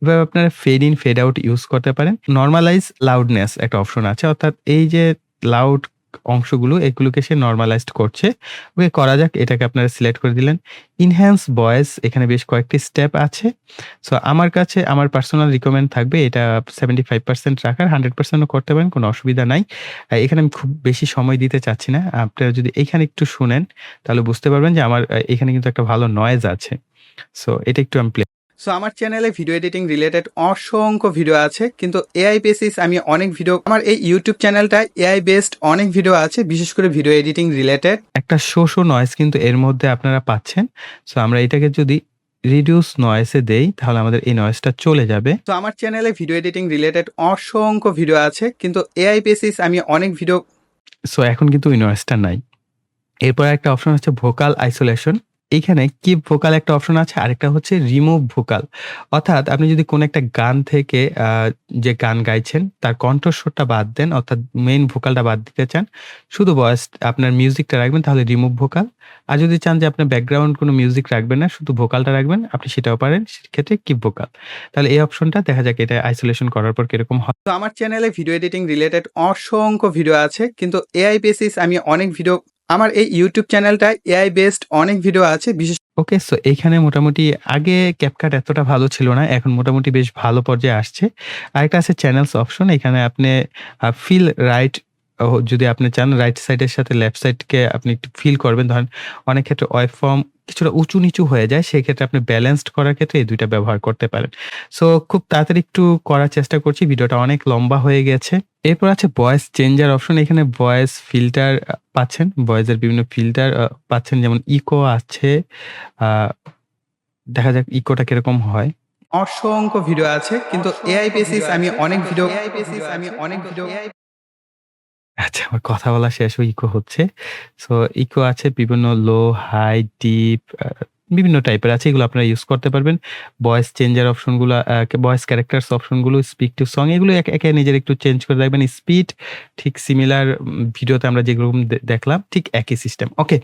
এভাবে আপনারা fade in, fade out use করতে পারেন। নরমালাইজ লাউডনেস একটা অপশন আছে। অর্থাৎ এই যে লাউড অংশগুলো এগুলোকে সে নরমালাইজড করছে। ওকে করা যাক এটাকে আপনারা সিলেক্ট করে দিলেন। এনহ্যান্স ভয়েস এখানে বেশ কয়েকটি স্টেপ আছে। সো আমার কাছে আমার পার্সোনাল রিকমেন্ড থাকবে এটা 75% রাখার, 100% ও করতে পারেন, কোনো অসুবিধা নাই। এখানে আমি খুব বেশি সময় দিতে চাচ্ছি না। আপনারা যদি এইখানে একটু শুনেন তাহলে বুঝতে পারবেন যে আমার এখানে কিন্তু একটা ভালো নয়েজ আছে। সো এটা একটু আমি প্লে সো আমার চ্যানেলে ভিডিও এডিটিং রিলেটেড অসংখ্য ভিডিও আছে, কিন্তু এআই বেসিস আমি অনেক ভিডিও, আমার এই ইউটিউব চ্যানেলটা এআই বেসড অনেক ভিডিও আছে, বিশেষ করে ভিডিও এডিটিং রিলেটেড। একটা শো নয়েজ কিন্তু এর মধ্যে আপনারা পাচ্ছেন। সো আমরা এটাকে যদি রিডিউস নয়েজ এ দেই তাহলে আমাদের এই নয়েজটা চলে যাবে। তো আমার চ্যানেলে ভিডিও এডিটিং রিলেটেড অসংখ্য ভিডিও আছে, কিন্তু এআই বেসিস আমি অনেক ভিডিও। সো এখন কিন্তু ওই নয়েজটা নাই। এরপর একটা অপশন হচ্ছে ভোকাল আইসোলেশন। এইখানে কিপ ভোকাল একটা অপশন আছে, আরেকটা হচ্ছে রিমুভ ভোকাল। অর্থাৎ আপনি যদি কোনো একটা গান থেকে যে গান গাইছেন তার কণ্ঠস্বরটা বাদ দেন, অর্থাৎ মেইন ভোকালটা বাদ দিতে চান, শুধু ভয়েস আপনার মিউজিকটা রাখবেন তাহলে রিমুভ ভোকাল। আর যদি চান যে আপনার ব্যাকগ্রাউন্ড কোনো মিউজিক রাখবেন না, শুধু ভোকালটা রাখবেন, আপনি সেটাও পারেন। সেক্ষেত্রে কিপ ভোকাল। তাহলে এই অপশনটা দেখা যাক এটা আইসোলেশন করার পর কিরকম হয়। তো আমার চ্যানেলে ভিডিও এডিটিং রিলেটেড অসংখ্য ভিডিও আছে, কিন্তু এআই বেসিস আমি অনেক ভিডিও, আমার এই ইউটিউব চ্যানেলটা এআই বেসড অনেক ভিডিও আছে, বিশেষ। ওকে, সো এইখানে মোটামুটি আগে CapCut এতটা ভালো ছিল না। এখন মোটামুটি বেশ ভালো পর্যায়ে আসছে। আরেকটা আছে চ্যানেলস অপশন। এখানে আপনি ফিল রাইট, যদি আপনি চান রাইট সাইডের সাথে লেফট সাইডকে আপনি একটু ফিল করবেন। ধরেন অনেক ক্ষেত্রে ওয়েভফর্ম কিছুটা উঁচু-নিচু হয়ে যায়। সেক্ষেত্রে আপনি ব্যালেন্সড করার ক্ষেত্রে এই ২ টা ব্যবহার করতে পারেন। সো খুব তাড়াতাড়ি একটু করার চেষ্টা করছি। ভিডিওটা অনেক লম্বা হয়ে গেছে। এরপর আছে ভয়েস চেঞ্জার অপশন। এখানে ভয়েস ফিল্টার পাচ্ছেন। ভয়েসের বিভিন্ন ফিল্টার পাচ্ছেন, যেমন ইকো আছে। আ দেখা যাক ইকোটা কিরকম হয়। অসংখ্য ভিডিও আছে, কিন্তু এআই বেসিস আমি অনেক ভিডিও। আচ্ছা, আমার কথা বলা শেষ হয়ে ইকো হচ্ছে। সো ইকো আছে বিভিন্ন লো, হাই, ডিপ বিভিন্ন টাইপের আছে। এগুলো আপনারা ইউজ করতে পারবেন। ভয়েস চেঞ্জার অপশনগুলো ভয়েস ক্যারেক্টারস অপশনগুলো, স্পিক টু সং এগুলো একে নিজের একটু চেঞ্জ করে রাখবেন। স্পিড ঠিক সিমিলার ভিডিওতে আমরা যেরকম দেখলাম ঠিক একই সিস্টেম। ওকে।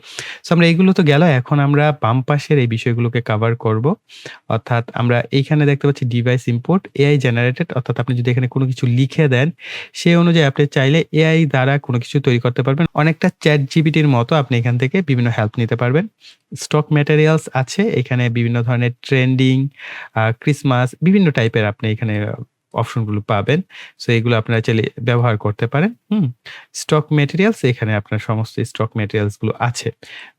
সো আমরা এগুলো তো গেল। এখন আমরা বাম পাশের এই বিষয়গুলোকে কভার করব। অর্থাৎ আমরা এইখানে দেখতে পাচ্ছি ডিভাইস ইম্পোর্ট এআই জেনারেটেড। অর্থাৎ আপনি যদি এখানে কোনো কিছু লিখে দেন, সেই অনুযায়ী আপনি চাইলে এআই দ্বারা কোনো কিছু তৈরি করতে পারবেন। অনেকটা ChatGPT-র মতো আপনি এখান থেকে বিভিন্ন হেল্প নিতে পারবেন। স্টক ম্যাটেরিয়ালস আছে। এখানে বিভিন্ন ধরনের ট্রেন্ডিং, ক্রিসমাস বিভিন্ন টাইপের আপনি এখানে অপশনগুলো পাবেন। সো এগুলো আপনারা চাইলে ব্যবহার করতে পারেন। স্টক ম্যাটেরিয়ালস, এখানে আপনার সমস্ত স্টক ম্যাটেরিয়ালস গুলো আছে।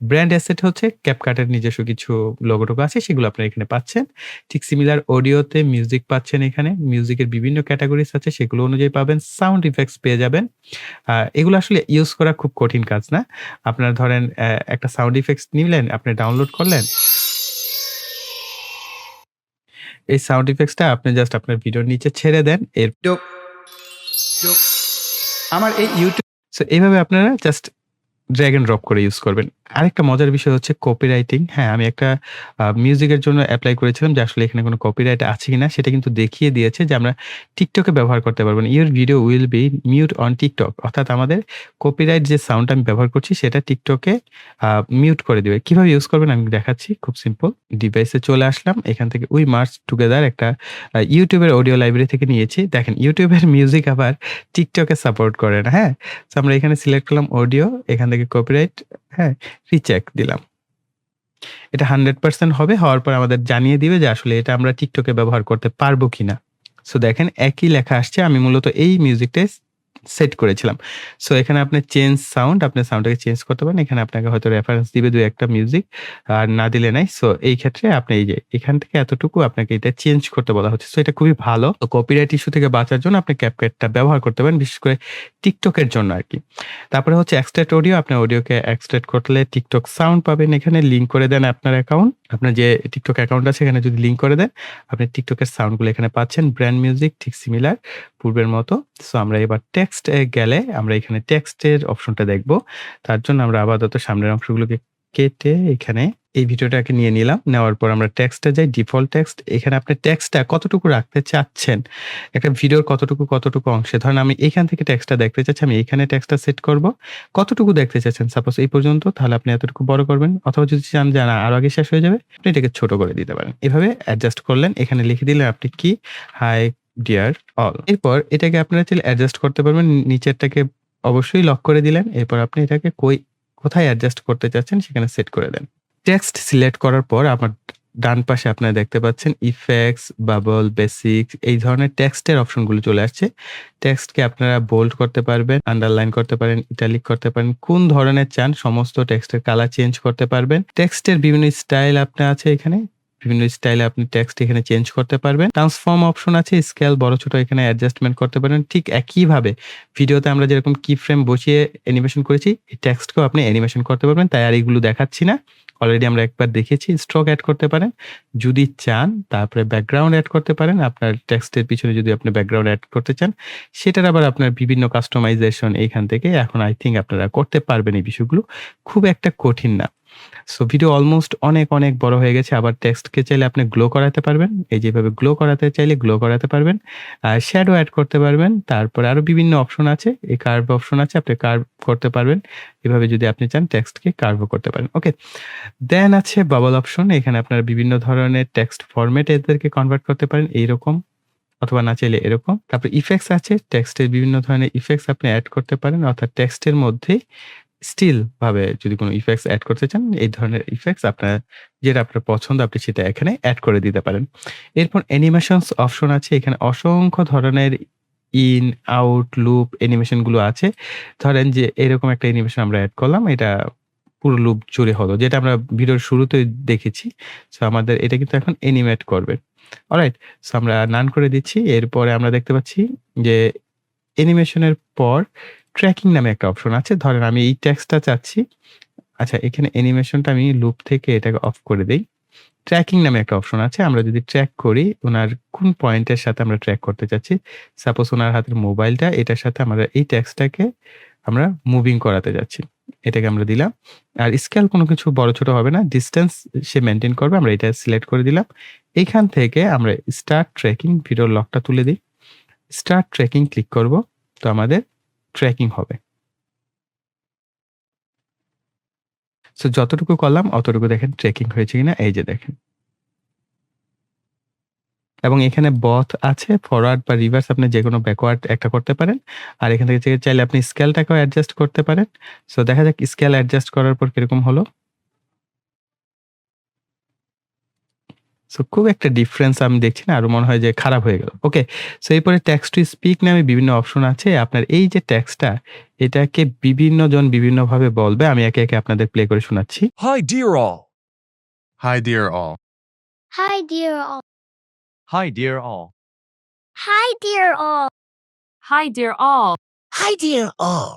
ব্র্যান্ড অ্যাসেট হচ্ছে CapCut-এর নিজস্ব কিছু লোগো-টোগো আছে, সেগুলো আপনারা এখানে পাচ্ছেন। ঠিক সিমিলার অডিওতে মিউজিক পাচ্ছেন এখানে। মিউজিকের বিভিন্ন ক্যাটেগরিজ আছে, সেগুলো অনুযায়ী পাবেন। সাউন্ড ইফেক্টস পেয়ে যাবেন। এগুলো আসলে ইউজ করা খুব কঠিন কাজ না। আপনারা ধরেন একটা সাউন্ড ইফেক্টস নিলেন, আপনি ডাউনলোড করলেন। এই সাউন্ড ইফেক্টসটা আপনি জাস্ট আপনার ভিডিওর নিচে ছেড়ে দেন। আমার এই ইউটিউব। সো এইভাবে আপনারা জাস্ট ড্র্যাগ অ্যান্ড ড্রপ করে ইউজ করবেন। আরেকটা মজার বিষয় হচ্ছে কপিরাইটিং। হ্যাঁ, আমি একটা মিউজিকের জন্য এপ্লাই করেছিলাম যে আসলে এখানে কোনো কপিরাইট আছে কিনা, সেটা কিন্তু দেখিয়ে দিয়েছে যে আমরা TikTok এ ব্যবহার করতে পারব না। Your video will be mute on TikTok। অর্থাৎ আমাদের কপিরাইট যে সাউন্ডটা আমি ব্যবহার করছি সেটা TikTok এ মিউট করে দিবে। কিভাবে ইউজ করবেন আমি দেখাচ্ছি, খুব সিম্পল। ডিভাইসে চলে আসলাম। এখান থেকে উই মার্জ টুগেদার একটা YouTube এর অডিও লাইব্রেরি থেকে নিয়েছি। দেখেন YouTube এর মিউজিক আবার TikTok এ সাপোর্ট করে না। হ্যাঁ? সো আমরা এখানে সিলেক্ট করলাম অডিও, এখান থেকে কপিরাইট, হ্যাঁ? রিচেক দিলাম। এটা 100% হবে। হওয়ার পর আমাদের জানিয়ে দিবে যে আসলে এটা আমরা TikTok এ ব্যবহার করতে পারবো কিনা। সো দেখেন একই লেখা আসছে। আমি মূলত এই মিউজিকটাই সেট করেছিলাম। সো এখানে আপনি চেঞ্জ সাউন্ড, আপনি সাউন্ডটাকে চেঞ্জ করতে পারেন। এখানে আপনাকে হয়তো রেফারেন্স দিবে ২-১ টা মিউজিক, আর না দিলে নাই। সো এই ক্ষেত্রে আপনি এই যে এখান থেকে এতটুকু আপনাকে এটা চেঞ্জ করতে বলা হচ্ছে। সো এটা খুবই ভালো। তো কপিরাইট ইস্যু থেকে বাঁচার জন্য আপনি CapCut-টা ব্যবহার করতে পারেন, বিশেষ করে TikTok এর জন্য আরকি। তারপরে হচ্ছে এক্সট্রাক্ট অডিও। আপনি অডিওকে এক্সট্রাক্ট করলে TikTok সাউন্ড পাবেন। এখানে লিংক করে দেন আপনার অ্যাকাউন্ট। আপনার যে TikTok অ্যাকাউন্ট আছে এখানে যদি লিংক করে দেন, আপনি TikTok এর সাউন্ডগুলো এখানে পাচ্ছেন। ব্র্যান্ড মিউজিক ঠিক সিমিলার পূর্বের মতো। সো আমরা এবার টেক্সট এ গেলে আমরা এখানে টেক্সটের অপশনটা দেখব। তার জন্য আমরা আপাতত সামনের অংশগুলোকে কেটে এখানে এই ভিডিওটাকে নিয়ে নিলাম। নেওয়ার পর আমরা টেক্সটে যাই, ডিফল্ট টেক্সট। এখানে আপনি টেক্সটটা কতটুকু রাখতে চাচ্ছেন, একটা ভিডিওর কতটুকু অংশে। ধরেন আমি এখান থেকে টেক্সটটা দেখতে চাচ্ছি, আমি এখানে টেক্সটটা সেট করব। কতটুকু দেখতে চাচ্ছেন, সাপোজ এই পর্যন্ত, তাহলে আপনি এতটুকু বড় করবেন। অথবা যদি চান যে না আরো আগে শেষ হয়ে যাবে, আপনি এটাকে ছোট করে দিতে পারেন। এভাবে অ্যাডজাস্ট করলেন। এখানে লিখে দিলেন আপনি কি, হাই ডিয়ার অল। এরপর এটাকে আপনারা চাইলে অ্যাডজাস্ট করতে পারবেন। নিচেরটাকে অবশ্যই লক করে দিলেন। এরপর আপনি এটাকে কোথায় অ্যাডজাস্ট করতে চাচ্ছেন সেখানে সেট করে দেন। টেক্সট সিলেক্ট করার পর আমার ডান পাশে আপনারা দেখতে পাচ্ছেন ইফেক্টস, বাবল, বেসিক্স এই ধরনের টেক্সটের অপশনগুলো চলে আসছে। টেক্সটকে আপনারা বোল্ড করতে পারবেন, আন্ডারলাইন করতে পারেন, ইটালিক করতে পারেন। কোন ধরনের চান সমস্ত টেক্সটের কালার চেঞ্জ করতে পারবেন। টেক্সটের বিভিন্ন স্টাইল আপনার আছে এখানে। বিভিন্ন স্টাইলে আপনি টেক্সট এখানে চেঞ্জ করতে পারবেন। ট্রান্সফর্ম অপশন আছে, স্কেল বড় ছোট এখানে অ্যাডজাস্টমেন্ট করতে পারেন। ঠিক একইভাবে ভিডিওতে আমরা যেরকম কি ফ্রেম বসিয়ে অ্যানিমেশন করেছি, এই টেক্সটকেও আপনি অ্যানিমেশন করতে পারবেন। তাই আর এগুলো দেখাচ্ছি না। অলরেডি আমরা একবার দেখেছি। স্ট্রোক এড করতে পারেন যদি চান। তারপরে ব্যাকগ্রাউন্ড এড করতে পারেন। আপনার টেক্সটের পিছনে যদি আপনি ব্যাকগ্রাউন্ড এড করতে চান, সেটার আবার আপনার বিভিন্ন কাস্টমাইজেশন এইখান থেকে এখন আই থিংক আপনারা করতে পারবেন। এই বিষয়গুলো খুব একটা কঠিন না। সো ভিডিও অলমোস্ট অনেক বড় হয়ে গেছে। আবার টেক্সটকে চাইলে আপনি গ্লো করাতে পারবেন। এই যেভাবে গ্লো করাতে চাইলে গ্লো করাতে পারবেন। শ্যাডো এড করতে পারবেন। তারপরে আরো বিভিন্ন অপশন আছে। এই কার্ভ অপশন আছে, আপনি কার্ভ করতে পারবেন। এভাবে যদি আপনি চান টেক্সটকে কার্ভও করতে পারেন। ওকে। দেন আছে বাবল অপশন। এখানে আপনারা বিভিন্ন ধরনের টেক্সট ফরম্যাট এদেরকে কনভার্ট করতে পারেন এইরকম, অথবা না চাইলে এরকম। তারপরে ইফেক্টস আছে। টেক্সটের বিভিন্ন ধরনের ইফেক্টস আপনি এড করতে পারেন। অর্থাৎ টেক্সটের মধ্যেই স্টিল ভাবে যদি কোনো ইফেক্টস এড করতে চান, এই ধরনের ইফেক্টস যেটা আপনার পছন্দ আপনি সেটা এখানে এড করে দিতে পারেন। এরপর অ্যানিমেশনস অপশন আছে। এখানে অসংখ্য ধরনের ইন, আউট, লুপ অ্যানিমেশন গুলো আছে। ধরেন যে এরকম একটা অ্যানিমেশন আমরা এড করলাম। এটা পুরো লুপ জুড়ে হলো। যেটা আমরা ভিডিওর শুরুতেই দেখেছি। সো আমাদের এটা কিন্তু এখন অ্যানিমেট করবে। অলরাইট? সো আমরা নান করে দিচ্ছি। এরপরে আমরা দেখতে পাচ্ছি যে অ্যানিমেশনের পর ট্র্যাকিং নামে একটা অপশন আছে। ধরেন আমি এই টেক্সটটা চাচ্ছি। আচ্ছা, এখানে অ্যানিমেশনটা আমি লুপ থেকে এটাকে অফ করে দেই। ট্র্যাকিং নামে একটা অপশন আছে। আমরা যদি ট্র্যাক করি, উনার কোন পয়েন্টের সাথে আমরা ট্র্যাক করতে চাচ্ছি। সাপোজ উনার হাতের মোবাইলটা, এটার সাথে আমরা এই টেক্সটটাকে আমরা মুভিং করাতে যাচ্ছি। এটাকে আমরা দিলাম। আর স্কেল কোনো কিছু বড় ছোট হবে না। ডিসট্যান্স সে মেইনটেইন করবে। আমরা এটা সিলেক্ট করে দিলাম। এখান থেকে আমরা স্টার্ট ট্র্যাকিং ভিডিওর লকটা তুলে দিই। স্টার্ট ট্র্যাকিং ক্লিক করব। তো আমাদের ট্র্যাকিং হবে। সো যতটুকু করলাম অতটুকু দেখেন ট্র্যাকিং হয়েছে কিনা, এই যে দেখেন। এবং এখানে বথ আছে, ফরওয়ার্ড বা রিভার্স আপনি যেকোনো ব্যাকওয়ার্ড একটা করতে পারেন। আর এখান থেকে চাইলে আপনি স্কেলটাকেও অ্যাডজাস্ট করতে পারেন। সো দেখা যাক স্কেল অ্যাডজাস্ট করার পর কিরকম হলো। সো খুব একটা ডিফারেন্স আমি দেখছি না। আরো মনে হয় যে খারাপ হয়ে গেল। ওকে। সো এরপরে টেক্সট টু স্পিক নামে বিভিন্ন অপশন আছে। আপনার এই যে টেক্সটটা, এটাকে বিভিন্নজন বিভিন্নভাবে বলবে। আমি একে আপনাদের প্লে করে শোনাচ্ছি। Hi, dear all. Hi, dear all. Hi, dear all. Hi, dear all. Hi, dear all. Hi, dear all. Hi, dear all.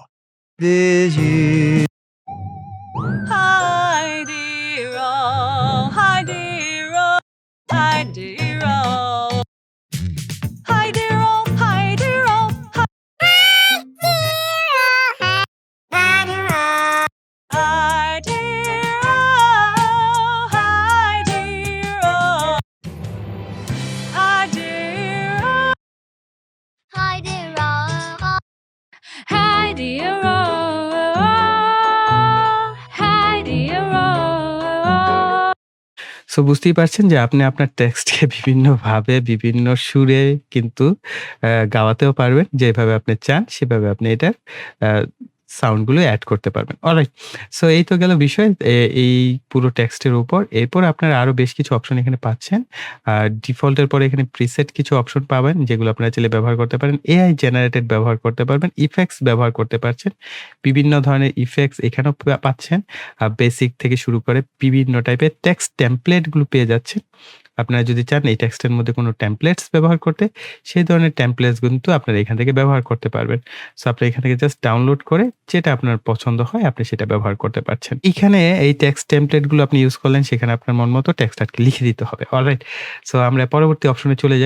Hi, dear all. Hi, dear all. Hi, dear all. Hi, dear all. Hi, dear all. Hi, hi, dear all. Hi, dear all. Hi, dear all. Hi, dear all. Hi, dear all. Hi, dear all. So বুঝতেই পারছেন যে আপনি আপনার টেক্সটকে বিভিন্নভাবে বিভিন্ন সুরে কিন্তু গাওয়াতেও পারবেন। যেভাবে আপনি চান সেভাবে আপনি এটার আ সাউন্ডগুলো এড করতে পারবেন। অলরাইট। সো এই তো গেল বিষয় এই পুরো টেক্সটের উপর। এরপর আপনারা আরো বেশ কিছু অপশন এখানে পাচ্ছেন। ডিফল্টের পরে এখানে প্রিসেট কিছু অপশন পাবেন, যেগুলো আপনারা চাইলে ব্যবহার করতে পারেন। এআই জেনারেটেড ব্যবহার করতে পারবেন। ইফেক্টস ব্যবহার করতে পারছেন। বিভিন্ন ধরনের ইফেক্টস এখানেও পাচ্ছেন। বেসিক থেকে শুরু করে বিভিন্ন টাইপের টেক্সট টেমপ্লেট গুলো পেয়ে যাচ্ছেন। আপনারা যদি চান এই টেক্সটের মধ্যে কোনো টেমপ্লেটস ব্যবহার করতে, সেই ধরনের টেমপ্লেটস কিন্তু আপনারা এখান থেকে ব্যবহার করতে পারবেন। সো আপনি এখান থেকে জাস্ট ডাউনলোড করে যেটা আপনার পছন্দ হয় আপনি সেটা ব্যবহার করতে পারছেন। এখানে এই টেক্সট টেমপ্লেট গুলো আপনি ইউজ করলেন, সেখানে আপনার মন মতো টেক্সট আরকি লিখে দিতে হবে। অলরাইট। সো আমরা পরবর্তী অপশনে চলে যাই।